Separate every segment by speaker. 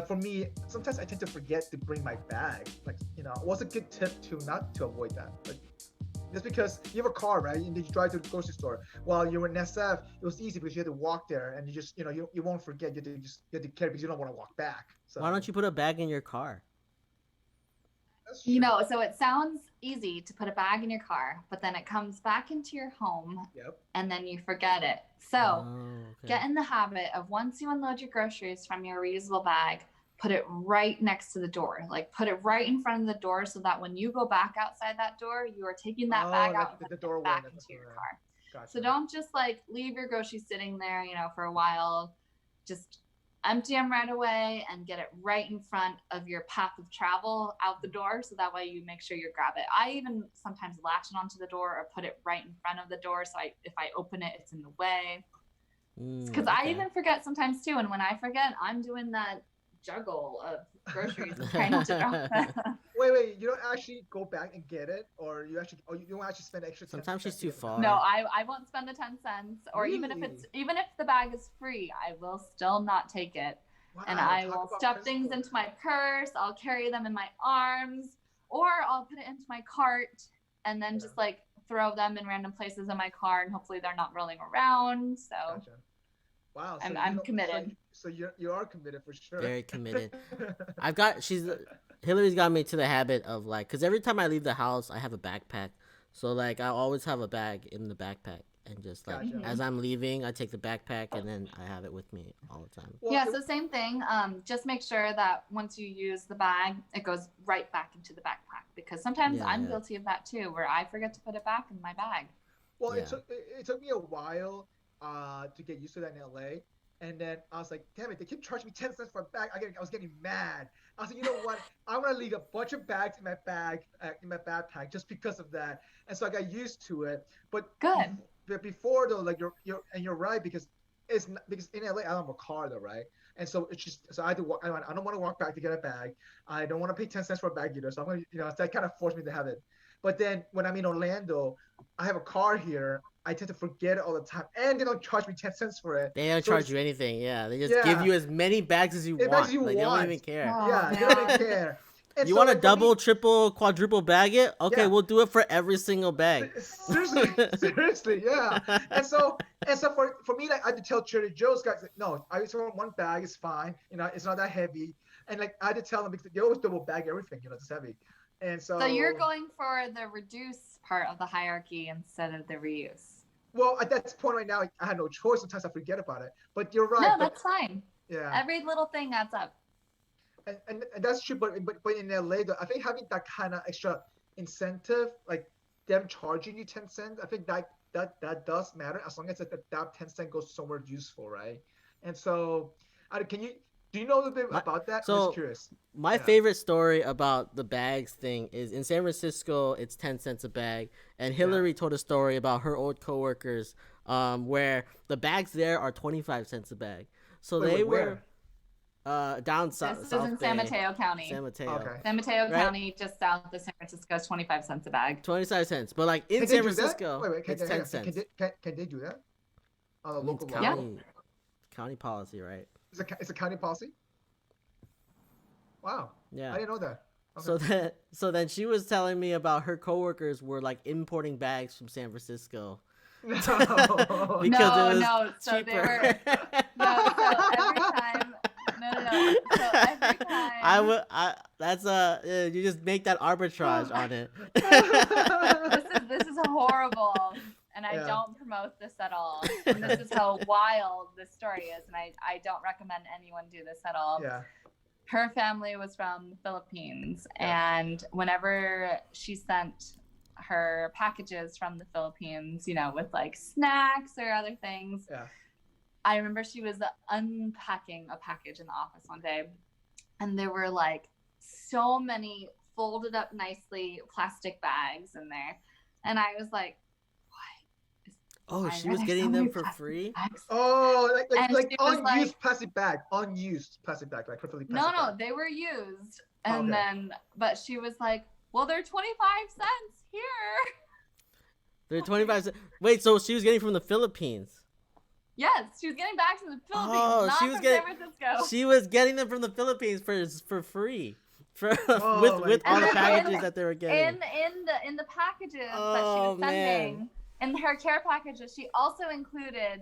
Speaker 1: For me, sometimes I tend to forget to bring my bag. Like, what's a good tip to not to avoid that? Like, just because you have a car, right? And you drive to the grocery store. While you're in SF, it was easy because you had to walk there, and you just, you won't forget. You have to carry because you don't want to walk back.
Speaker 2: Why
Speaker 1: So
Speaker 2: don't you put a bag in your car?
Speaker 1: that's
Speaker 3: You
Speaker 1: true.
Speaker 3: know, so it sounds easy to put a bag in your car, but then it comes back into your home
Speaker 1: Yep.
Speaker 3: and then you forget it. So
Speaker 2: Oh, okay.
Speaker 3: get in the habit of once you unload your groceries from your reusable bag, put it right next to the door. Like put it right in front of the door so that when you go back outside that door, you are taking that bag
Speaker 1: Oh,
Speaker 3: out and
Speaker 1: the
Speaker 3: putting
Speaker 1: door
Speaker 3: it back
Speaker 1: awareness.
Speaker 3: into your
Speaker 1: Right.
Speaker 3: car. So
Speaker 1: Gotcha.
Speaker 3: don't just like leave your groceries sitting there, for a while. Just empty them right away and get it right in front of your path of travel out the door. So that way you make sure you grab it. I even sometimes latch it onto the door or put it right in front of the door. So if I open it, it's in the way. Because I
Speaker 2: Okay.
Speaker 3: even forget sometimes too. And when I forget, I'm doing that juggle of groceries and trying to drop them.
Speaker 1: Wait. You don't actually go back and get it, or you don't actually spend extra 10
Speaker 2: Sometimes she's
Speaker 1: cents to
Speaker 2: too
Speaker 1: get it back?
Speaker 3: No,
Speaker 2: far.
Speaker 3: I won't spend the 10 cents. Or even if
Speaker 1: Really?
Speaker 3: the bag is free, I will still not take it. And
Speaker 1: Wow.
Speaker 3: I
Speaker 1: Talk
Speaker 3: will
Speaker 1: about
Speaker 3: stuff things
Speaker 1: principle.
Speaker 3: into my purse. I'll carry them in my arms, or I'll put it into my cart and then just like throw them in random places in my car, and hopefully they're not rolling around. So
Speaker 1: Gotcha. Wow. So
Speaker 3: I'm committed.
Speaker 1: So you are committed for sure.
Speaker 2: Very committed. Hillary's got me to the habit of like, cause every time I leave the house, I have a backpack. So like, I always have a bag in the backpack, and just like
Speaker 1: Gotcha.
Speaker 2: as I'm leaving, I take the backpack, and then I have it with me all the time.
Speaker 1: Well,
Speaker 3: Yeah, so same thing. Just make sure that once you use the bag, it goes right back into the backpack, because sometimes
Speaker 2: Yeah,
Speaker 3: I'm
Speaker 2: yeah,
Speaker 3: guilty of that too, where I forget to put it back in my bag.
Speaker 1: it
Speaker 2: yeah.
Speaker 1: took me a while to get used to that in LA. And then I was like, damn it, they keep charging me 10 cents for a bag. I was getting mad. I was like, you know what? I'm gonna leave a bunch of bags in my backpack just because of that. And so I got used to it. But
Speaker 3: Good.
Speaker 1: before though, like you're right, because because in LA I don't have a car though, right? And so it's just so I had to walk. I don't want to walk back to get a bag. I don't want to pay 10 cents for a bag either. So I'm gonna, that kind of forced me to have it. But then when I'm in Orlando, I have a car here. I tend to forget it all the time, and they don't charge me 10 cents for it.
Speaker 2: They don't
Speaker 1: So
Speaker 2: charge
Speaker 1: it's
Speaker 2: you anything. Yeah, they just give
Speaker 1: yeah,
Speaker 2: you as many bags as you
Speaker 1: it makes
Speaker 2: want.
Speaker 1: you
Speaker 2: Like they don't even
Speaker 1: want.
Speaker 2: care.
Speaker 3: Oh
Speaker 1: Yeah, they don't even
Speaker 3: man.
Speaker 1: care. And
Speaker 2: You
Speaker 1: so
Speaker 2: want to
Speaker 1: like for me,
Speaker 2: double, triple, quadruple bag it? Okay,
Speaker 1: yeah,
Speaker 2: we'll do it for every single bag.
Speaker 1: seriously, seriously, yeah. And so for me, like I had to tell Trader Joe's guys, like, no, I just want one bag, it's fine. It's not that heavy. And like I had to tell them because they always double bag everything, it's heavy. And
Speaker 3: So you're
Speaker 1: so,
Speaker 3: going for the reduce part of the hierarchy instead of the reuse.
Speaker 1: well, at that point right now, I had no choice. Sometimes I forget about it. But you're right.
Speaker 3: No,
Speaker 1: But
Speaker 3: that's fine.
Speaker 1: yeah,
Speaker 3: Every little thing adds up.
Speaker 1: and that's true. But in LA, though, I think having that kind of extra incentive, like them charging you 10 cents, I think that does matter as long as that 10 cent goes somewhere useful, right? And so, do you know a little bit
Speaker 2: my,
Speaker 1: about that? I'm just
Speaker 2: so
Speaker 1: curious.
Speaker 2: my
Speaker 1: Yeah.
Speaker 2: favorite story about the bags thing is in San Francisco, it's 10 cents a bag, and
Speaker 1: Yeah.
Speaker 2: Hillary told a story about her old coworkers, where the bags there are 25 cents a bag. So they
Speaker 1: Wait,
Speaker 2: were
Speaker 1: where?
Speaker 2: down
Speaker 3: This is
Speaker 2: South
Speaker 3: in San
Speaker 2: Bay,
Speaker 3: Mateo County.
Speaker 2: San Mateo,
Speaker 1: Okay.
Speaker 3: San Mateo
Speaker 2: right?
Speaker 3: County, just south of San Francisco, is 25 cents a bag.
Speaker 2: 25 cents, but like in
Speaker 1: Can they
Speaker 2: San
Speaker 1: do that?
Speaker 2: Francisco,
Speaker 1: Wait.
Speaker 2: it's
Speaker 1: Hang
Speaker 2: ten
Speaker 1: on.
Speaker 2: cents.
Speaker 1: Can they do that on a
Speaker 2: I mean, it's
Speaker 1: local
Speaker 3: Yeah.
Speaker 1: level?
Speaker 2: county policy, right?
Speaker 1: It's a county policy. Wow, I
Speaker 2: Yeah.
Speaker 1: didn't know that. Okay.
Speaker 2: So then she was telling me about her coworkers were like importing bags from San Francisco
Speaker 1: No.
Speaker 2: because it was
Speaker 3: No. So they were
Speaker 2: cheaper.
Speaker 3: no. So every time, no. So every
Speaker 2: I
Speaker 3: time,
Speaker 2: would. That's you just make that arbitrage on it.
Speaker 3: this is horrible, and I
Speaker 1: Yeah.
Speaker 3: don't promote this at all. And this is how wild this story is, and I don't recommend anyone do this at all.
Speaker 1: Yeah.
Speaker 3: Her family was from the Philippines,
Speaker 1: Yeah.
Speaker 3: and whenever she sent her packages from the Philippines, with like snacks or other things,
Speaker 1: Yeah.
Speaker 3: I remember she was unpacking a package in the office one day, and there were like so many folded up nicely plastic bags in there. And I was like,
Speaker 2: Oh,
Speaker 3: why
Speaker 2: she
Speaker 3: are
Speaker 2: was
Speaker 3: there
Speaker 2: getting
Speaker 3: so
Speaker 2: them
Speaker 3: many
Speaker 2: for
Speaker 3: plastic
Speaker 2: free.
Speaker 3: bags?
Speaker 1: Oh,
Speaker 3: And
Speaker 1: like
Speaker 3: she was
Speaker 1: unused
Speaker 3: like,
Speaker 1: plastic bag, like perfectly
Speaker 3: no,
Speaker 1: plastic bag.
Speaker 3: they were used. And
Speaker 1: Okay.
Speaker 3: then, but she was like, well, they're 25 cents here.
Speaker 2: They're 25 cents. Wait, so she was getting from the Philippines.
Speaker 3: Yes, she was getting back from the Philippines,
Speaker 2: Oh,
Speaker 3: not
Speaker 2: she was
Speaker 3: from
Speaker 2: getting.
Speaker 3: San Francisco. Costco.
Speaker 2: She was getting them from the Philippines for free, for
Speaker 1: Oh
Speaker 2: with
Speaker 1: my
Speaker 2: all the
Speaker 3: God.
Speaker 2: packages that they were getting.
Speaker 3: In the packages that she
Speaker 2: Oh
Speaker 3: was sending,
Speaker 2: man,
Speaker 3: in her care packages, she also included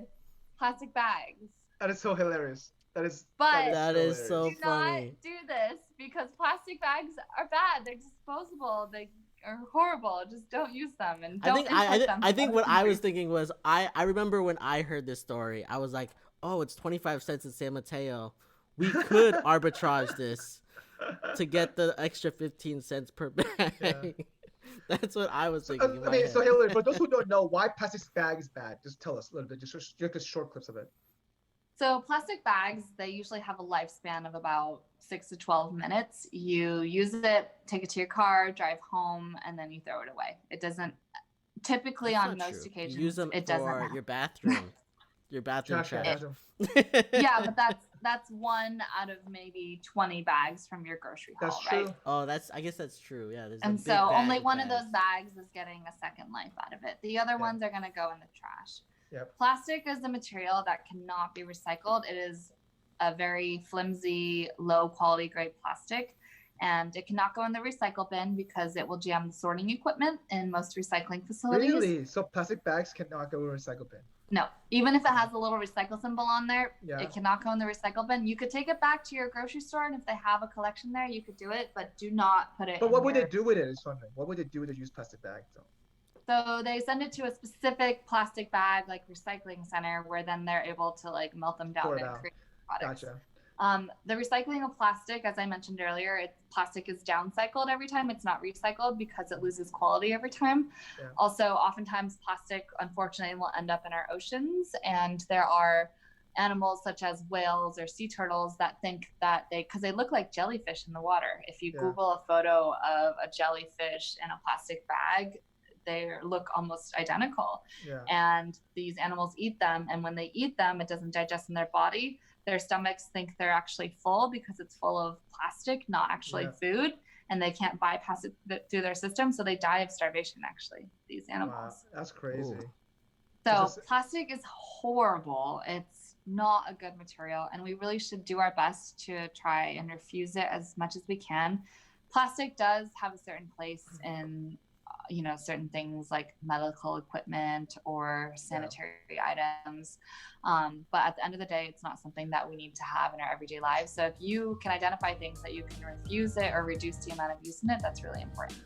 Speaker 3: plastic bags.
Speaker 1: That is so hilarious. That is
Speaker 3: But
Speaker 2: that
Speaker 1: so
Speaker 2: is
Speaker 1: hilarious.
Speaker 2: so
Speaker 3: do not
Speaker 2: funny.
Speaker 3: do this because plastic bags are bad. They're disposable. They are horrible. Just don't use them and don't import them.
Speaker 2: I
Speaker 3: from
Speaker 2: think
Speaker 3: other
Speaker 2: what I was
Speaker 3: countries.
Speaker 2: thinking was I remember when I heard this story, I was like, oh, it's 25 cents in San Mateo. We could arbitrage this to get the extra 15 cents per bag.
Speaker 1: Yeah.
Speaker 2: That's what I was
Speaker 1: So,
Speaker 2: thinking in
Speaker 1: I
Speaker 2: my
Speaker 1: mean, so
Speaker 2: head.
Speaker 1: Hilary, for those who don't know why plastic bag is bad, just tell us a little bit, just short clips of it.
Speaker 3: So plastic bags, they usually have a lifespan of about 6 to 12 minutes. You use it, take it to your car, drive home, and then you throw it away. It doesn't typically
Speaker 2: That's
Speaker 3: on
Speaker 2: not
Speaker 3: most
Speaker 2: true.
Speaker 3: occasions
Speaker 2: You use them
Speaker 3: it doesn't
Speaker 2: for
Speaker 3: happen.
Speaker 2: your bathroom
Speaker 1: Trash can,
Speaker 2: trash.
Speaker 3: Yeah, but that's one out of maybe 20 bags from your grocery haul,
Speaker 1: That's
Speaker 3: right?
Speaker 1: true.
Speaker 2: Oh, I guess that's true. Yeah, there's a
Speaker 3: And
Speaker 2: big
Speaker 3: so
Speaker 2: bag
Speaker 3: only
Speaker 2: of
Speaker 3: one of
Speaker 2: bags.
Speaker 3: those bags is getting a second life out of it. The other ones are going to go in the trash.
Speaker 1: Yep.
Speaker 3: Plastic is a material that cannot be recycled. It is a very flimsy, low quality grade plastic, and it cannot go in the recycle bin because it will jam the sorting equipment in most recycling facilities.
Speaker 1: Really? So plastic bags cannot go in a recycle bin?
Speaker 3: No, even if it has a little recycle symbol on there,
Speaker 1: Yeah.
Speaker 3: it cannot go in the recycle bin. You could take it back to your grocery store, and if they have a collection there, you could do it, but do not put it
Speaker 1: But
Speaker 3: in
Speaker 1: what would
Speaker 3: your...
Speaker 1: they do with it? Is wondering. What would they do with the used plastic bags though?
Speaker 3: So they send it to a specific plastic bag, like recycling center, where then they're able to like melt them down
Speaker 1: Sort it
Speaker 3: and
Speaker 1: out.
Speaker 3: create products.
Speaker 1: Gotcha.
Speaker 3: The recycling of plastic, as I mentioned earlier, plastic is downcycled every time. It's not recycled because it loses quality every time.
Speaker 1: Yeah.
Speaker 3: Also, oftentimes plastic, unfortunately, will end up in our oceans. And there are animals such as whales or sea turtles that think that because they look like jellyfish in the water. If you
Speaker 1: Yeah.
Speaker 3: Google a photo of a jellyfish in a plastic bag, they look almost identical.
Speaker 1: Yeah.
Speaker 3: And these animals eat them. And when they eat them, it doesn't digest in their body. Their stomachs think they're actually full because it's full of plastic, not actually food, and they can't bypass it through their system, so they die of starvation, actually, these animals.
Speaker 1: Wow, that's crazy.
Speaker 2: Ooh.
Speaker 3: So plastic is horrible. It's not a good material, and we really should do our best to try and refuse it as much as we can. Plastic does have a certain place in certain things like medical equipment or sanitary items. But at the end of the day, it's not something that we need to have in our everyday lives. So if you can identify things that you can refuse it or reduce the amount of use in it, that's really important.